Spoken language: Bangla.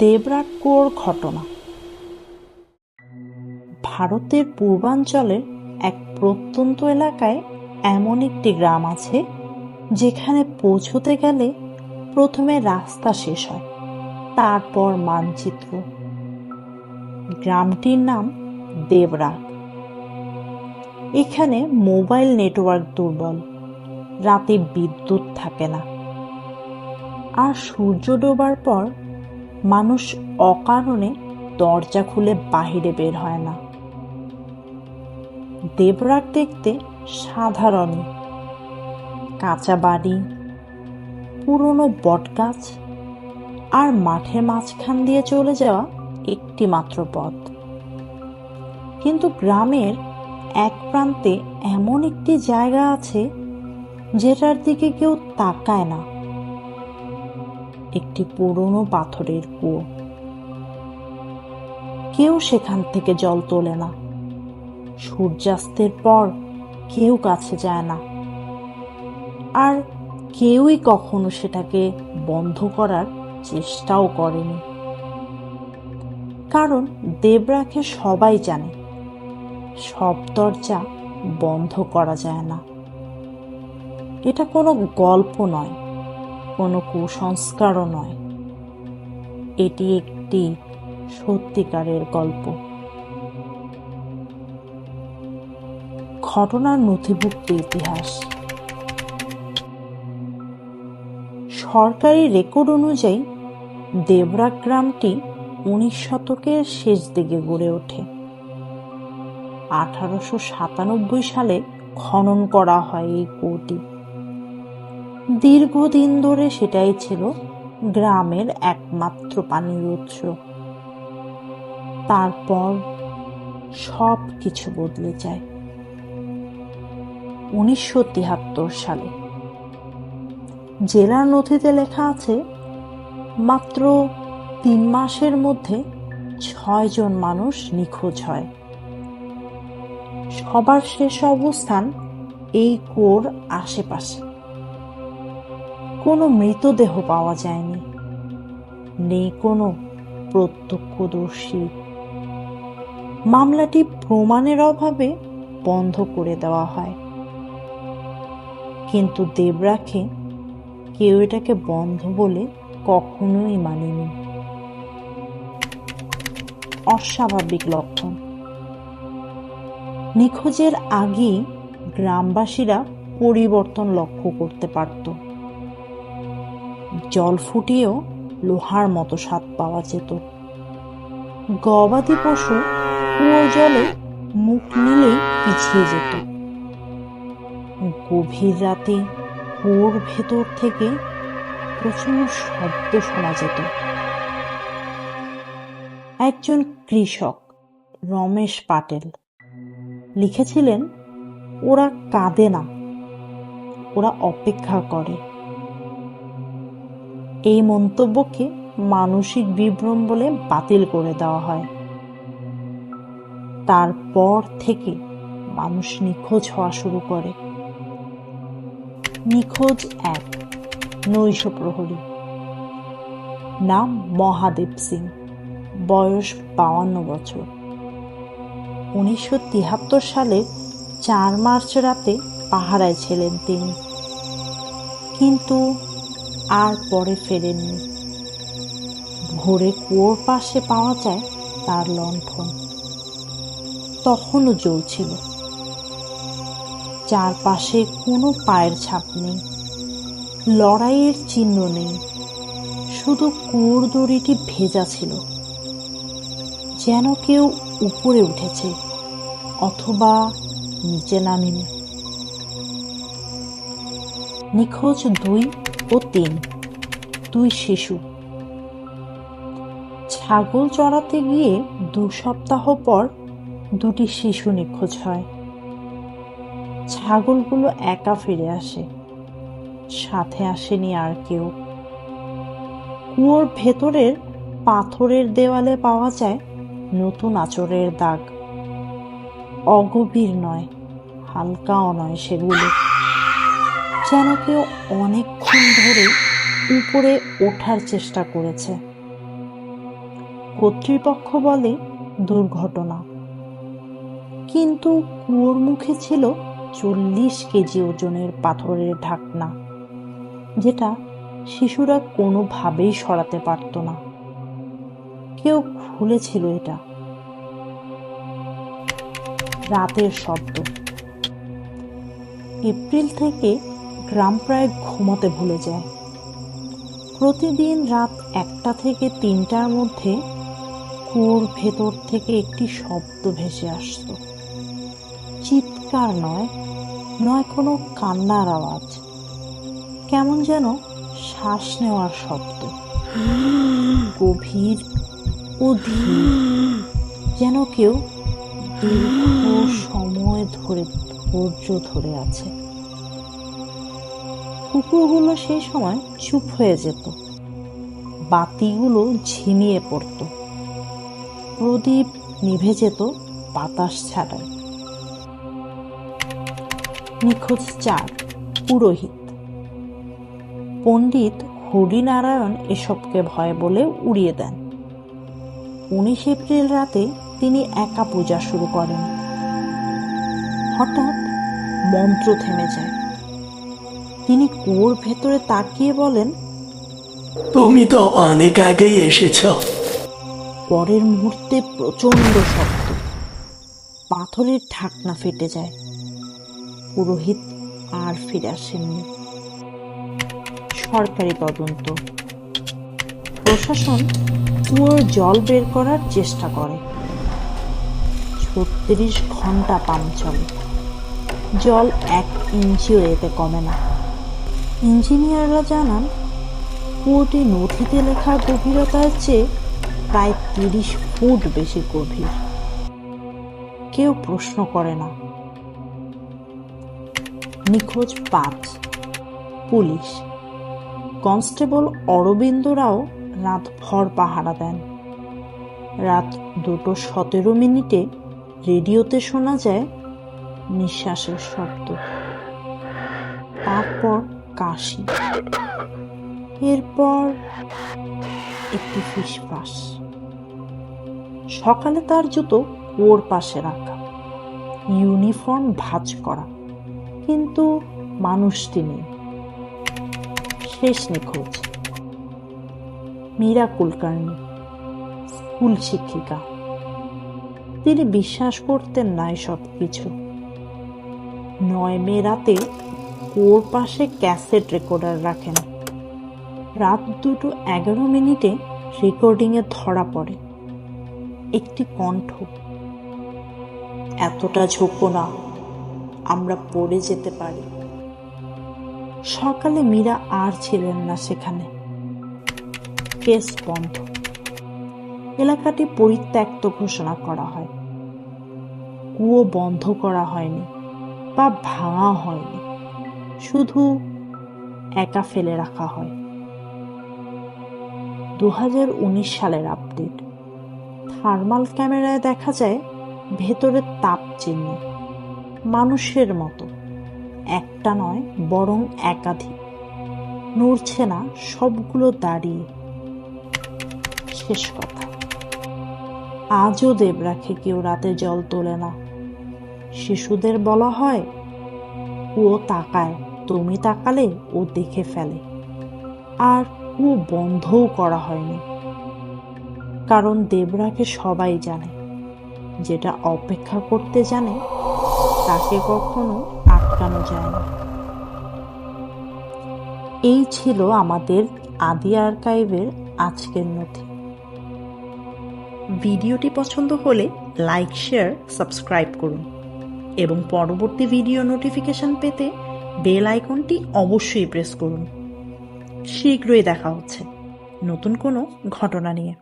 দেবরাট কুয়োর ঘটনা। ভারতের পূর্বাঞ্চলের এক প্রত্যন্ত এলাকায় এমন একটি গ্রাম আছে যেখানে পৌঁছতে গেলে প্রথমে রাস্তা শেষ হয়, তারপর মানচিত্র। গ্রামটির নাম দেবরাট। এখানে মোবাইল নেটওয়ার্ক দুর্বল, রাতে বিদ্যুৎ থাকে না, আর সূর্য ডোবার পর মানুষ অকারণে দরজা খুলে বাহিরে বের হয় না। দেবরাট দেখতে সাধারণই, কাঁচা বাড়ি, পুরনো বটগাছ আর মাঠের মাঝখান দিয়ে চলে যাওয়া একটি মাত্র পথ। কিন্তু গ্রামের এক প্রান্তে এমন একটি জায়গা আছে যেটার দিকে কেউ তাকায় না। একটি পুরনো পাথরের কুয়ো। কেউ সেখান থেকে জল তোলে না, সূর্যাস্তের পর কেউ কাছে যায় না, আর কেউই কখনো সেটাকে বন্ধ করার চেষ্টাও করেনি। কারণ দেবরাটকে সবাই জানে, সব দরজা বন্ধ করা যায় না। এটা কোনো গল্প নয়, কোনো কুসংস্কারও নয়, এটি একটি সত্যিকারের গল্প। ঘটনার নথিভুক্ত ইতিহাস। সরকারি রেকর্ড অনুযায়ী দেবরাট গ্রামটি 19 শতকের শেষ দিকে গড়ে ওঠে। 1897 সালে খনন করা হয় এই কুয়োটি। দীর্ঘদিন ধরে সেটাই ছিল গ্রামের একমাত্র পানির উৎস। তারপর সব কিছু বদলে যায় 1973 সালে। জেলার নথিতে লেখা আছে মাত্র 3 মাসের মধ্যে 6 জন মানুষ নিখোঁজ হয়। সবার শেষ অবস্থান এই কুয়োর আশেপাশে। কোনো মৃতদেহ পাওয়া যায়নি, নেই কোনো প্রত্যক্ষদর্শী। মামলাটি প্রমাণের অভাবে বন্ধ করে দেওয়া হয়। কিন্তু দেবরাটে কেউ এটাকে বন্ধ বলে কখনোই মানেনি। অস্বাভাবিক লক্ষণ। নিখোঁজের আগেই গ্রামবাসীরা পরিবর্তন লক্ষ্য করতে পারত। জল ফুটিয়েও লোহার মতো স্বাদ পাওয়া যেত। গবাদি পশু কুয়োর জলে মুখ নিলেই পিছিয়ে যেত। গভীর রাতে কুয়োর ভেতর থেকে প্রচুর শব্দ শোনা যেত। একজন কৃষক, রমেশ পাটেল, লিখেছিলেন, ওরা কাঁদে না, ওরা অপেক্ষা করে। এই মন্তব্যকে মানসিক বিভ্রম বলে বাতিল করে দেওয়া হয়। তারপর থেকে মানুষ নিখোঁজ হওয়া শুরু করে। নিখোঁজ 1, নৈশ প্রহরী। নাম মহাদেব সিং, বয়স 52 বছর। 1973 সালের 4 মার্চ রাতে পাহারায় ছিলেন তিনি, কিন্তু আর পরে ফেরেননি। ভোরে কুয়োর পাশে পাওয়া যায় তার লণ্ঠন, তখনও জ্বলছিল। চারপাশে কোনো পায়ের ছাপ নেই, লড়াইয়ের চিহ্ন নেই, শুধু কুয়োর দড়িটি ভেজা ছিল, যেন কেউ উপরে উঠেছে অথবা নিচে নামেনি। নিখোঁজ 2 ও 3, 2 শিশু। ছাগল চড়াতে গিয়ে 2 সপ্তাহ পর 2টি শিশু নিখোঁজ হয়। ছাগলগুলো একা ফিরে আসে, সাথে আসেনি আর কেউ। কুয়োর ভেতরের পাথরের দেওয়ালে পাওয়া যায় নতুন আঁচড়ের দাগ। অগভীর নয়, হালকাও নয় সেগুলো, যেন কেউ অনেকক্ষণ ধরে উপরে ওঠার চেষ্টা করেছে। কর্তৃপক্ষ বলে দুর্ঘটনা, কিন্তু কুয়োর মুখে ছিল 40 কেজি ওজনের পাথরের ঢাকনা, যেটা শিশুরা কোনোভাবেই সরাতে পারত না। কেউ খুলেছিল এটা। রাতের শব্দ। এপ্রিল থেকে গ্রাম প্রায় ঘুমোতে ভুলে যায়। প্রতিদিন রাত 1টা থেকে 3টার মধ্যে কুয়োর ভেতর থেকে একটি শব্দ ভেসে আসতো। চিৎকার নয়, কোনো কান্নার আওয়াজ, কেমন যেন শ্বাস নেওয়ার শব্দ, গভীর ও ধীর, যেন কেউ দীর্ঘ সময় ধরে ধৈর্য ধরে আছে। কুকুরগুলো সেই সময় চুপ হয়ে যেত, বাতিগুলো ঝিমিয়ে পড়ত, প্রদীপ নিভে যেত বাতাস ছাড়ায়। নিখোঁজ 4 পুরোহিত। পণ্ডিত হরিনারায়ণ এসবকে ভয় বলে উড়িয়ে দেন। 19 এপ্রিল রাতে তিনি একা পূজা শুরু করেন। হঠাৎ মন্ত্র থেমে যায়। তিনি কুয়োর ভেতরে তাকিয়ে বলেন, তুমি তো অনেক আগেই এসেছ। পরের মুহূর্তে প্রচন্ড শব্দ, পাথরের ঢাকনা ফেটে যায়। পুরোহিত আর ফিরে আসেননি। সরকারি তদন্ত। প্রশাসন কুয়োর জল বের করার চেষ্টা করে। 36 ঘন্টা পাম্প চলে, জল 1 ইঞ্চিও এতে কমে না। ইঞ্জিনিয়াররা জানান কুয়োটি নথিতে লেখা গভীরতার চেয়ে প্রায় 30 ফুট বেশি গভীর। কেউ প্রশ্ন করে না। নিখোঁজ 5 পুলিশ। কনস্টেবল অরবিন্দ রাও রাতভর পাহারা দেন। রাত 2:17 রেডিওতে শোনা যায় নিঃশ্বাসের শব্দ, তারপর কাশি, এরপর একটি ফিসফাস। সকালে তার জুতো কুয়োর পাশে রাখা, ইউনিফর্ম ভাঁজ করা, কিন্তু মানুষটি নেই। শেষ নিখোঁজ মীরা কুলকার্নি, স্কুল শিক্ষিকা। তিনি বিশ্বাস করতেন না এসব কিছু। 9 মে রাতে কুয়োর পাশে ক্যাসেট রেকর্ডার রাখেন। রাত 2:11 রেকর্ডিংয়ে ধরা পড়ে একটি কণ্ঠ, এতটা ঝোঁকো না, আমরা পড়ে যেতে পারি। সকালে মীরা আর ছিলেন না সেখানে। কেস বন্ধ। এলাকাটি পরিত্যক্ত ঘোষণা করা হয়। কুয়ো বন্ধ করা হয়নি বা ভাঙা হয়নি, শুধু একা ফেলে রাখা হয়। 2019 সালের আপডেট। থার্মাল ক্যামেরায় দেখা যায় ভেতরে তাপ চিহ্ন, মানুষের মতো, একটা নয় বরং একাধিক। নড়ছে না, সবগুলো দাঁড়িয়ে। শেষ কথা, আজও দেবরাখে কেউ রাতে জল তোলে না। শিশুদের বলা হয় ও তাকায়, তুমি তাকালে ও দেখে ফেলে। আর ও বন্ধও করা হয়নি, কারণ দেবরাকে সবাই জানে, যেটা অপেক্ষা করতে জানে তাকে কখনো আটকানো যায় না। এই ছিল আমাদের আদি আর্কাইভের আজকের নথি। ভিডিওটি পছন্দ হলে লাইক, শেয়ার, সাবস্ক্রাইব করুন এবং পরবর্তী ভিডিও নোটিফিকেশন পেতে বেল আইকনটি অবশ্যই প্রেস করুন। শীঘ্রই দেখা হচ্ছে নতুন কোনো ঘটনা নিয়ে।